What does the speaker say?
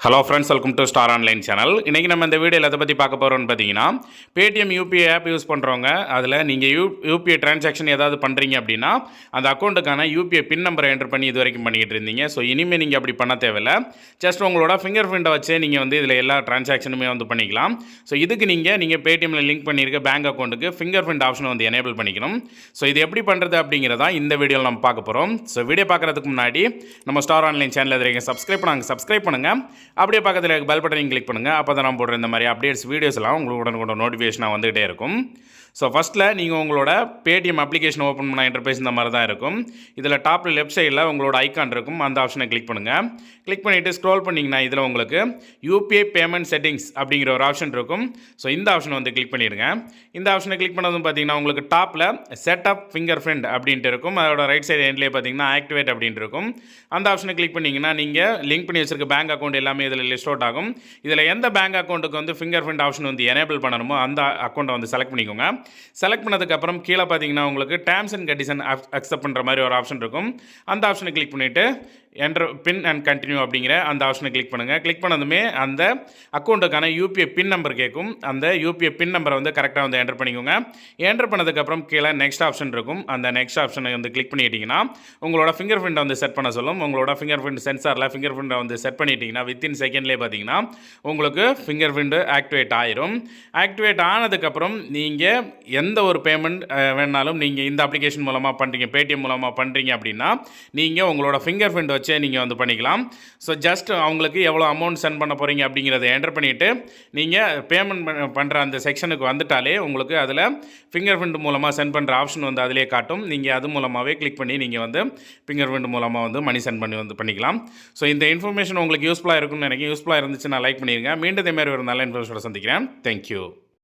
Hello friends, welcome to star online channel. இன்றைக்கி நம்ம இந்த வீடியோவில் எதை பற்றி பார்க்க போகிறோம்னு பார்த்தீங்கன்னா, பேடிஎம் யூபிஐ ஆப் யூஸ் பண்ணுறவங்க அதில் நீங்கள் யூபிஐ டிரான்சாக்ஷன் ஏதாவது பண்ணுறீங்க அப்படின்னா அந்த அக்கௌண்ட்டுக்கான யூபிஐ பின் நம்பரை என்டர் பண்ணி இது வரைக்கும் பண்ணிக்கிட்டு இருந்தீங்க. ஸோ இனிமேல் நீங்கள் அப்படி பண்ண தேவையில்லை. ஜஸ்ட் உங்களோட ஃபிங்கர் பிரிண்ட்டை வச்சே நீங்கள் இதில் எல்லா டிரான்சாக்ஷனுமே பண்ணிக்கலாம். ஸோ இதுக்கு நீங்கள் பேடிஎம்மில் லிங்க் பண்ணியிருக்க பேங்க் அக்கௌண்ட்டுக்கு ஃபிங்கர் பிரிண்ட் ஆப்ஷனை எனேபிள் பண்ணிக்கணும். ஸோ இது எப்படி பண்ணுறது அப்படிங்கிறதா இந்த வீடியோவில் நம்ம பார்க்க போகிறோம். ஸோ வீடியோ பார்க்குறதுக்கு முன்னாடி நம்ம ஸ்டார் ஆன்லைன் சேனல் எதிரீங்க சப்ஸ்கிரைப் பண்ணுங்கள். அப்படியே பக்கத்தில் பெல் பட்டனையும் கிளிக் பண்ணுங்கள். அப்போ தான் நான் போடுற இந்த மாதிரி அப்டேட்ஸ் வீடியோஸ் எல்லாம் உங்களுக்கு உடனுக்குடன் நோட்டிஃபிகேஷனாக வந்துகிட்டே இருக்கும். ஸோ ஃபஸ்ட்டில் நீங்கள் உங்களோட பேடிஎம் அப்ளிகேஷன் ஓப்பன் பண்ண இன்டர்ஃபேஸ் இந்த மாதிரி தான் இருக்கும். இதில் டாப்பில் லெஃப்ட் சைடில் உங்களோட ஐக்கான் இருக்கும். அந்த ஆப்ஷனை கிளிக் பண்ணுங்கள். கிளிக் பண்ணிவிட்டு ஸ்க்ரோல் பண்ணிங்கன்னா இதில் உங்களுக்கு யூபிஐ பேமெண்ட் செட்டிங்ஸ் அப்படிங்கிற ஒரு ஆப்ஷன் இருக்கும். ஸோ இந்த ஆப்ஷனை கிளிக் பண்ணிடுங்க. இந்த ஆப்ஷனை கிளிக் பண்ணதும் பார்த்தீங்கன்னா உங்களுக்கு டாப்பில் செட்டப் ஃபிங்கர் பிரிண்ட் அப்படின்ட்டு இருக்கும். அதோட ரைட் சைடு எண்ட்லேயே பார்த்தீங்கன்னா ஆக்டிவேட் அப்படின்ட்டு இருக்கும். அந்த ஆப்ஷனை கிளிக் பண்ணிங்கன்னா நீங்கள் லிங்க் பண்ணி வச்சிருக்க பேங்க் அக்கௌண்ட் எல்லாமே இதில் லிஸ்ட் அவுட் ஆகும். இதில் எந்த பேங்க் அக்கௌண்ட்டுக்கு ஃபிங்கர் பிரிண்ட் ஆப்ஷன் எனேபிள் பண்ணணுமோ அந்த அக்கௌண்ட்டை செலக்ட் பண்ணிக்கோங்க. செலக்ட் பண்ணதுக்கப்புறம் கீழே பார்த்தீங்கன்னா உங்களுக்கு டேர்ம்ஸ் அண்ட் கண்டிஷன் அக்செப்ட் பண்ணுற மாதிரி ஒரு ஆப்ஷன் இருக்கும். அந்த ஆப்ஷனை கிளிக் பண்ணிவிட்டு என்டர் பின் அண்ட் கண்டினியூ அப்படிங்கிற அந்த ஆப்ஷனை கிளிக் பண்ணுங்கள். கிளிக் பண்ணதுமே அந்த அக்கௌண்ட்டுக்கான யூபிஐ பின் நம்பர் கேட்கும். அந்த யூபிஐ பின் நம்பரை கரெக்டாக என்டர் பண்ணிக்கோங்க. என்டர் பண்ணதுக்கப்புறம் கீழே நெக்ஸ்ட் ஆப்ஷன் இருக்கும். அந்த நெக்ஸ்ட் ஆப்ஷனை கிளிக் பண்ணிட்டீங்கன்னா உங்களோட ஃபிங்கர் பிரிண்ட்டை செட் பண்ண சொல்லும். உங்களோட ஃபிங்கர் பிரிண்ட் சென்சாரில் ஃபிங்கர் பிரிண்ட்டை செட் பண்ணிட்டீங்கன்னா வித்தின் செகண்ட்லேயே பார்த்தீங்கன்னா உங்களுக்கு ஃபிங்கர் பிரிண்ட் ஆக்டிவேட் ஆயிரும். ஆக்டிவேட் ஆனதுக்கப்புறம் நீங்கள் எந்த ஒரு பேமெண்ட் வேணாலும் நீங்கள் இந்த அப்ளிகேஷன் மூலமாக பண்ணுறீங்க, பேடிஎம் மூலமாக பண்ணுறீங்க அப்படின்னா நீங்கள் உங்களோட ஃபிங்கர் பிரிண்ட் வச்சே நீங்கள் பண்ணிக்கலாம். ஸோ ஜஸ்ட் அவங்களுக்கு எவ்வளோ அமௌண்ட் சென்ட் பண்ண போகிறீங்க அப்படிங்கிறத என்டர் பண்ணிவிட்டு நீங்கள் பேமெண்ட் பண்ணுற அந்த செக்ஷனுக்கு வந்துட்டாலே உங்களுக்கு அதில் ஃபிங்கர் பிரிண்ட் மூலமாக சென்ட் பண்ணுற ஆப்ஷன் அதிலே காட்டும். நீங்கள் அது மூலமாகவே கிளிக் பண்ணி நீங்கள் ஃபிங்கர் பிரிண்ட் மூலமாக மணி சென்ட் பண்ணி பண்ணிக்கலாம். ஸோ இந்த இன்ஃபர்மேஷன் உங்களுக்கு யூஸ்ஃபுல்லாக இருக்கும்னு நினைக்கிறேன். யூஸ்ஃபுல்லாக இருந்துச்சு நான் லைக் பண்ணிடுங்க. மீண்டும் இதே மாதிரி ஒரு நல்ல இன்ஃபர்மேஷனோட சந்திக்கிறேன். தேங்க்யூ.